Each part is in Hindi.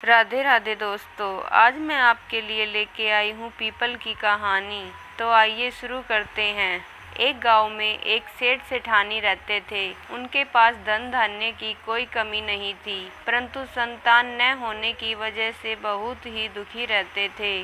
राधे राधे दोस्तों, आज मैं आपके लिए लेके आई हूँ पीपल की कहानी। तो आइए शुरू करते हैं। एक गांव में एक सेठ सेठानी रहते थे। उनके पास धन धान्य की कोई कमी नहीं थी, परंतु संतान न होने की वजह से बहुत ही दुखी रहते थे।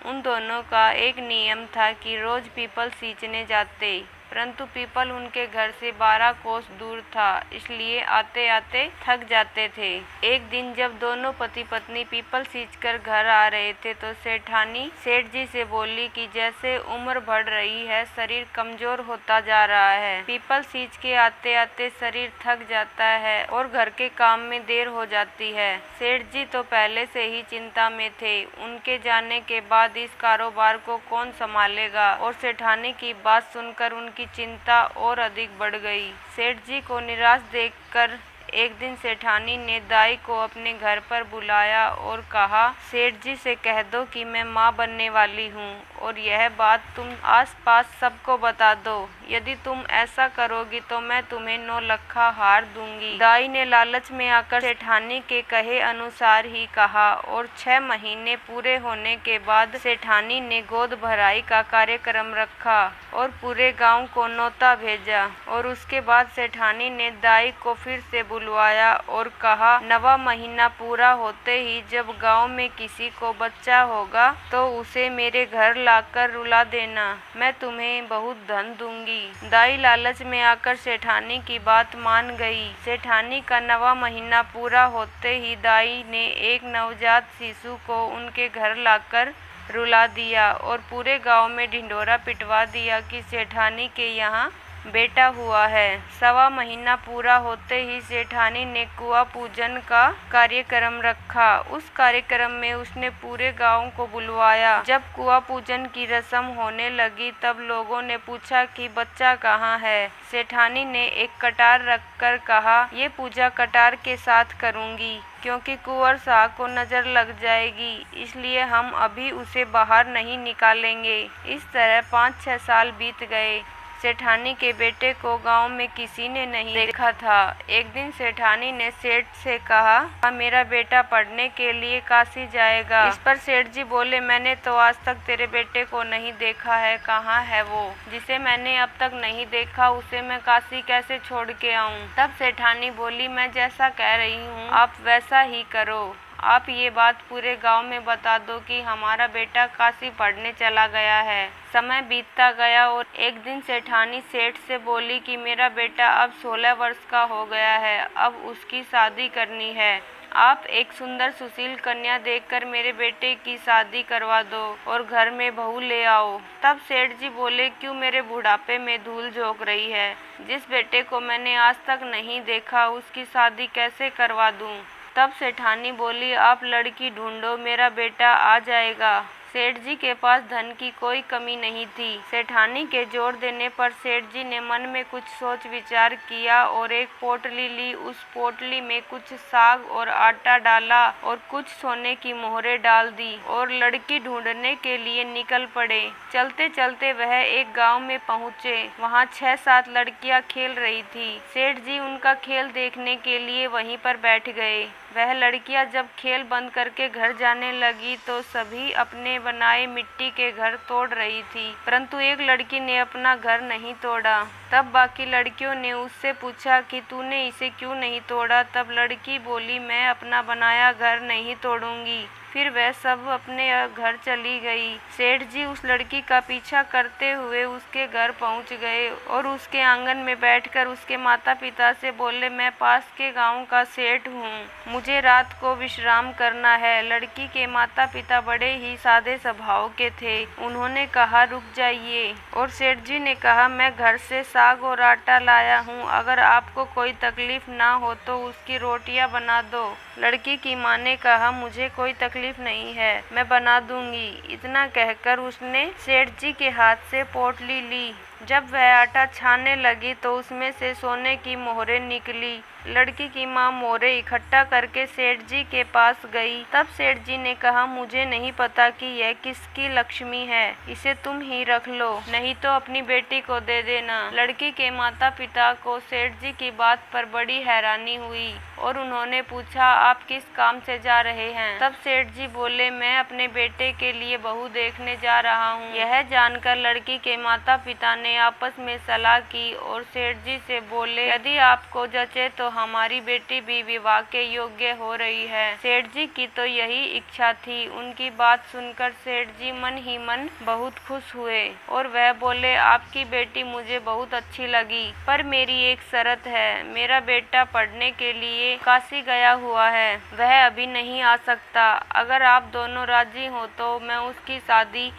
उन दोनों का एक नियम था कि रोज पीपल सींचने जाते, परंतु पीपल उनके घर से 12 कोस दूर था, इसलिए आते आते थक जाते थे। एक दिन जब दोनों पति पत्नी पीपल सींचकर घर आ रहे थे तो सेठानी सेठ जी से बोली कि जैसे उम्र बढ़ रही है, शरीर कमजोर होता जा रहा है। पीपल सींच के आते आते शरीर थक जाता है और घर के काम में देर हो जाती है। सेठ जी तो पहले से ही चिंता में थे, उनके जाने के बाद इस कारोबार को कौन संभालेगा। और सेठानी की बात सुनकर उनकी चिंता और अधिक बढ़ गई। सेठ जी को निराश देखकर एक दिन सेठानी ने दाई को अपने घर पर बुलाया और कहा, सेठ जी से कह दो कि मैं माँ बनने वाली हूँ और यह बात तुम आसपास सबको बता दो। यदि तुम ऐसा करोगी तो मैं तुम्हें 9 लखा हार दूंगी। दाई ने लालच में आकर सेठानी के कहे अनुसार ही कहा और 6 महीने पूरे होने के बाद सेठानी ने गोद भराई का कार्यक्रम रखा और पूरे गांव को न्योता भेजा। और उसके बाद सेठानी ने दाई को फिर से बुलवाया और कहा, 9वां महीना पूरा होते ही जब गांव में किसी को बच्चा होगा तो उसे मेरे घर लाकर रुला देना, मैं तुम्हें बहुत धन दूंगी। दाई लालच में आकर सेठानी की बात मान गई। सेठानी का 9वां महीना पूरा होते ही दाई ने एक नवजात शिशु को उनके घर लाकर रुला दिया और पूरे गांव में ढिंढोरा पिटवा दिया कि सेठानी के यहाँ बेटा हुआ है। 1.25 महीना पूरा होते ही सेठानी ने कुआं पूजन का कार्यक्रम रखा। उस कार्यक्रम में उसने पूरे गांव को बुलवाया। जब कुआं पूजन की रस्म होने लगी तब लोगों ने पूछा कि बच्चा कहाँ है। सेठानी ने एक कटार रखकर कहा, ये पूजा कटार के साथ करूंगी क्योंकि कुंवर साहब को नजर लग जाएगी, इसलिए हम अभी उसे बाहर नहीं निकालेंगे। इस तरह 5-6 साल बीत गए। सेठानी के बेटे को गांव में किसी ने नहीं देखा था। एक दिन सेठानी ने सेठ से कहा, मेरा बेटा पढ़ने के लिए काशी जाएगा। इस पर सेठ जी बोले, मैंने तो आज तक तेरे बेटे को नहीं देखा है, कहाँ है वो? जिसे मैंने अब तक नहीं देखा उसे मैं काशी कैसे छोड़ के आऊँ? तब सेठानी बोली, मैं जैसा कह रही हूँ आप वैसा ही करो। आप ये बात पूरे गांव में बता दो कि हमारा बेटा काशी पढ़ने चला गया है। समय बीतता गया और एक दिन सेठानी सेठ से बोली कि मेरा बेटा अब 16 वर्ष का हो गया है, अब उसकी शादी करनी है। आप एक सुंदर सुशील कन्या देखकर मेरे बेटे की शादी करवा दो और घर में बहू ले आओ। तब सेठ जी बोले, क्यों मेरे बुढ़ापे में धूल झोंक रही है? जिस बेटे को मैंने आज तक नहीं देखा उसकी शादी कैसे करवा दूं? तब सेठानी बोली, आप लड़की ढूंढो, मेरा बेटा आ जाएगा। सेठ जी के पास धन की कोई कमी नहीं थी। सेठानी के जोर देने पर सेठ जी ने मन में कुछ सोच विचार किया और एक पोटली ली। उस पोटली में कुछ साग और आटा डाला और कुछ सोने की मोहरें डाल दी और लड़की ढूंढने के लिए निकल पड़े। चलते चलते वह एक गांव में पहुँचे। वहाँ 6-7 लड़कियां खेल रही थी। सेठ जी उनका खेल देखने के लिए वहीं पर बैठ गए। वह लड़कियां जब खेल बंद करके घर जाने लगी तो सभी अपने बनाए मिट्टी के घर तोड़ रही थी, परंतु एक लड़की ने अपना घर नहीं तोड़ा। तब बाकी लड़कियों ने उससे पूछा कि तूने इसे क्यों नहीं तोड़ा? तब लड़की बोली, मैं अपना बनाया घर नहीं तोड़ूंगी। फिर वह सब अपने घर चली गई। सेठ जी उस लड़की का पीछा करते हुए उसके घर पहुंच गए और उसके आंगन में बैठकर उसके माता पिता से बोले, मैं पास के गांव का सेठ हूँ, मुझे रात को विश्राम करना है। लड़की के माता पिता बड़े ही सादे स्वभाव के थे। उन्होंने कहा, रुक जाइए। और सेठ जी ने कहा, मैं घर से साग और आटा लाया हूँ, अगर आपको कोई तकलीफ ना हो तो उसकी रोटियां बना दो। लड़की की माँ ने कहा, मुझे कोई तकलीफ नहीं है, मैं बना दूंगी। इतना कहकर उसने सेठ जी के हाथ से पोटली ली। जब वह आटा छानने लगी तो उसमें से सोने की मोहरें निकली लड़की की माँ मोरे इकट्ठा करके सेठ जी के पास गई। तब सेठ जी ने कहा, मुझे नहीं पता कि यह किसकी लक्ष्मी है, इसे तुम ही रख लो, नहीं तो अपनी बेटी को दे देना। लड़की के माता पिता को सेठ जी की बात पर बड़ी हैरानी हुई और उन्होंने पूछा, आप किस काम से जा रहे हैं? तब सेठ जी बोले, मैं अपने बेटे के लिए बहू देखने जा रहा हूँ। यह जानकर लड़की के माता पिता ने आपस में सलाह की और सेठ जी से बोले, यदि आपको जचे तो हमारी बेटी भी विवाह के योग्य हो रही है। सेठ जी की तो यही इच्छा थी। उनकी बात सुनकर सेठ जी मन ही मन बहुत खुश हुए और वह बोले, आपकी बेटी मुझे बहुत अच्छी लगी, पर मेरी एक शर्त है, मेरा बेटा पढ़ने के लिए काशी गया हुआ है, वह अभी नहीं आ सकता। अगर आप दोनों राजी हो तो मैं उसकी शादी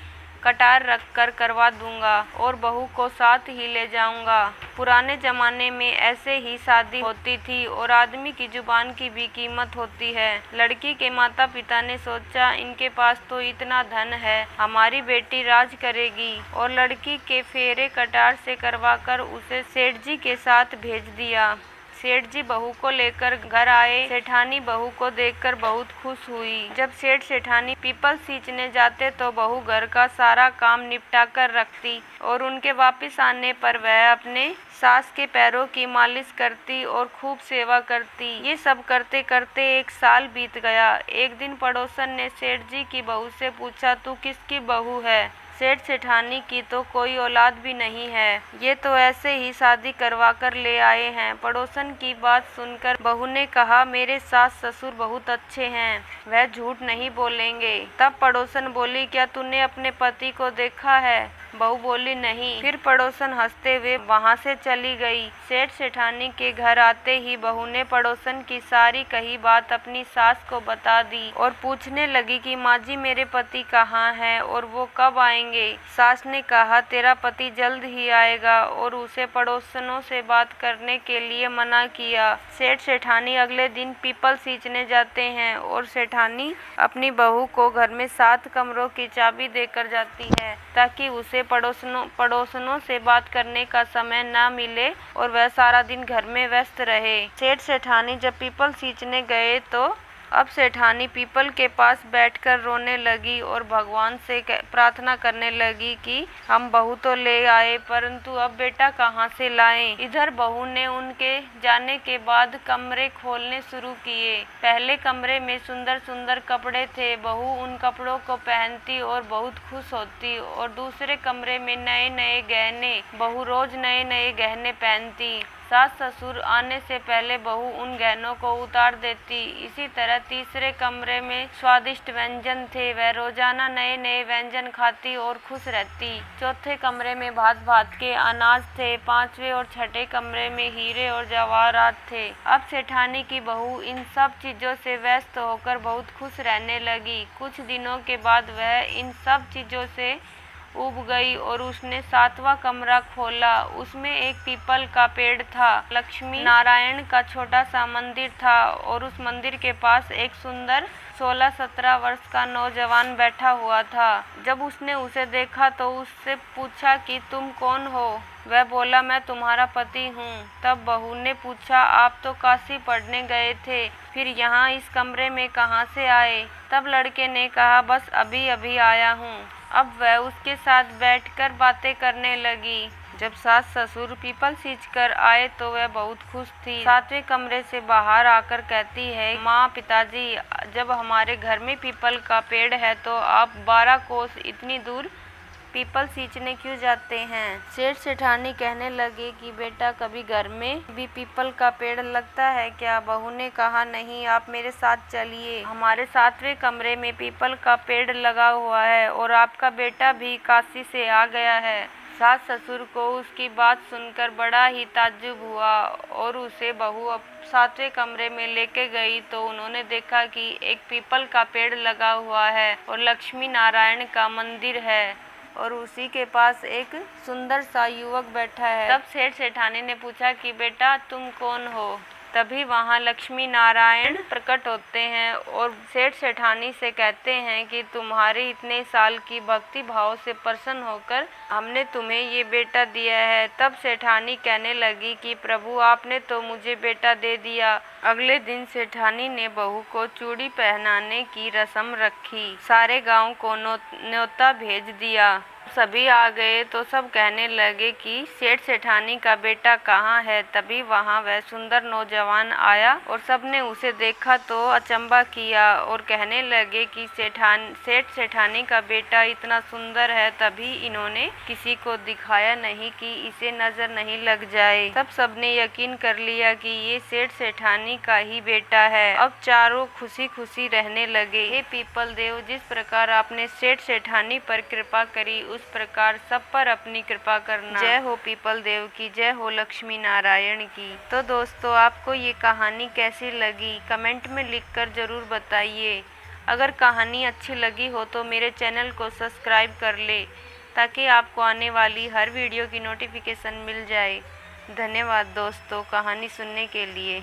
कटार रख कर करवा दूंगा और बहू को साथ ही ले जाऊंगा। पुराने जमाने में ऐसे ही शादी होती थी और आदमी की जुबान की भी कीमत होती है। लड़की के माता पिता ने सोचा, इनके पास तो इतना धन है, हमारी बेटी राज करेगी, और लड़की के फेरे कटार से करवाकर उसे सेठ जी के साथ भेज दिया। सेठ जी बहू को लेकर घर आए। सेठानी बहू को देखकर बहुत खुश हुई। जब सेठ सेठानी पीपल सींचने जाते तो बहू घर का सारा काम निपटा कर रखती और उनके वापस आने पर वह अपने सास के पैरों की मालिश करती और खूब सेवा करती। ये सब करते करते एक साल बीत गया। एक दिन पड़ोसन ने सेठ जी की बहू से पूछा, तू किसकी बहू है? सेठ सेठानी की तो कोई औलाद भी नहीं है, ये तो ऐसे ही शादी करवा कर ले आए हैं। पड़ोसन की बात सुनकर बहू ने कहा, मेरे सास ससुर बहुत अच्छे हैं, वह झूठ नहीं बोलेंगे। तब पड़ोसन बोली, क्या तूने अपने पति को देखा है? बहू बोली, नहीं। फिर पड़ोसन हंसते हुए वहाँ से चली गई। सेठ सेठानी के घर आते ही बहू ने पड़ोसन की सारी कही बात अपनी सास को बता दी और पूछने लगी कि माँ जी, मेरे पति कहाँ हैं और वो कब आएंगे? सास ने कहा, तेरा पति जल्द ही आएगा, और उसे पड़ोसनों से बात करने के लिए मना किया। सेठ सेठानी अगले दिन पीपल सींचने जाते हैं और सेठानी अपनी बहू को घर में 7 कमरों की चाबी देकर जाती है ताकि उसे पड़ोसनों से बात करने का समय ना मिले और वह सारा दिन घर में व्यस्त रहे। सेठ सेठानी जब पीपल सींचने गए तो अब सेठानी पीपल के पास बैठकर रोने लगी और भगवान से प्रार्थना करने लगी कि हम बहू तो ले आए, परंतु अब बेटा कहाँ से लाएं। इधर बहू ने उनके जाने के बाद कमरे खोलने शुरू किए। पहले कमरे में सुंदर सुंदर कपड़े थे, बहू उन कपड़ों को पहनती और बहुत खुश होती, और दूसरे कमरे में नए नए गहने, बहू रोज नए नए गहने पहनती। सास ससुर आने से पहले बहू उन गहनों को उतार देती। इसी तरह तीसरे कमरे में स्वादिष्ट व्यंजन थे, वह रोजाना नए नए व्यंजन खाती और खुश रहती। चौथे कमरे में भात भात के अनाज थे। पांचवे और छठे कमरे में हीरे और जवाहरात थे। अब सेठानी की बहू इन सब चीजों से व्यस्त होकर बहुत खुश रहने लगी। कुछ दिनों के बाद वह इन सब चीजों से उब गई और उसने 7वां कमरा खोला। उसमें एक पीपल का पेड़ था, लक्ष्मी नारायण का छोटा सा मंदिर था और उस मंदिर के पास एक सुंदर 16-17 वर्ष का नौजवान बैठा हुआ था। जब उसने उसे देखा तो उससे पूछा कि तुम कौन हो? वह बोला, मैं तुम्हारा पति हूँ। तब बहू ने पूछा, आप तो काशी पढ़ने गए थे, फिर यहाँ इस कमरे में कहाँ से आए? तब लड़के ने कहा, बस अभी अभी आया हूँ। अब वह उसके साथ बैठकर बातें करने लगी। जब सास ससुर पीपल सींचकर आए तो वह बहुत खुश थी। 7वें कमरे से बाहर आकर कहती है, माँ पिताजी, जब हमारे घर में पीपल का पेड़ है तो आप 12 कोस इतनी दूर पीपल सींचने क्यों जाते हैं? सेठ सेठानी कहने लगे कि बेटा, कभी घर में भी पीपल का पेड़ लगता है क्या? बहू ने कहा, नहीं, आप मेरे साथ चलिए, हमारे 7वें कमरे में पीपल का पेड़ लगा हुआ है और आपका बेटा भी काशी से आ गया है। सास ससुर को उसकी बात सुनकर बड़ा ही ताज्जुब हुआ और उसे बहू 7वें कमरे में लेके गई तो उन्होंने देखा कि एक पीपल का पेड़ लगा हुआ है और लक्ष्मी नारायण का मंदिर है और उसी के पास एक सुंदर सा युवक बैठा है। तब सेठ सेठानी ने पूछा कि बेटा, तुम कौन हो? तभी वहाँ लक्ष्मी नारायण प्रकट होते हैं और सेठ सेठानी से कहते हैं कि तुम्हारे इतने साल की भक्ति भाव से प्रसन्न होकर हमने तुम्हें ये बेटा दिया है। तब सेठानी कहने लगी कि प्रभु आपने तो मुझे बेटा दे दिया। अगले दिन सेठानी ने बहू को चूड़ी पहनाने की रस्म रखी, सारे गांव को न्योता भेज दिया। सभी आ गए तो सब कहने लगे कि सेठ सेठानी का बेटा कहाँ है। तभी वहाँ वह सुंदर नौजवान आया और सबने उसे देखा तो अचंभा किया और कहने लगे कि सेठ सेठानी का बेटा इतना सुंदर है, तभी इन्होंने किसी को दिखाया नहीं कि इसे नजर नहीं लग जाए। तब सबने यकीन कर लिया कि ये सेठ सेठानी का ही बेटा है। अब चारों खुशी खुशी रहने लगे। हे पीपल देव, जिस प्रकार आपने सेठ सेठानी पर कृपा करी उस प्रकार सब पर अपनी कृपा करना। जय हो पीपल देव की, जय हो लक्ष्मी नारायण की। तो दोस्तों, आपको ये कहानी कैसी लगी कमेंट में लिखकर जरूर बताइए। अगर कहानी अच्छी लगी हो तो मेरे चैनल को सब्सक्राइब कर ले ताकि आपको आने वाली हर वीडियो की नोटिफिकेशन मिल जाए। धन्यवाद दोस्तों कहानी सुनने के लिए।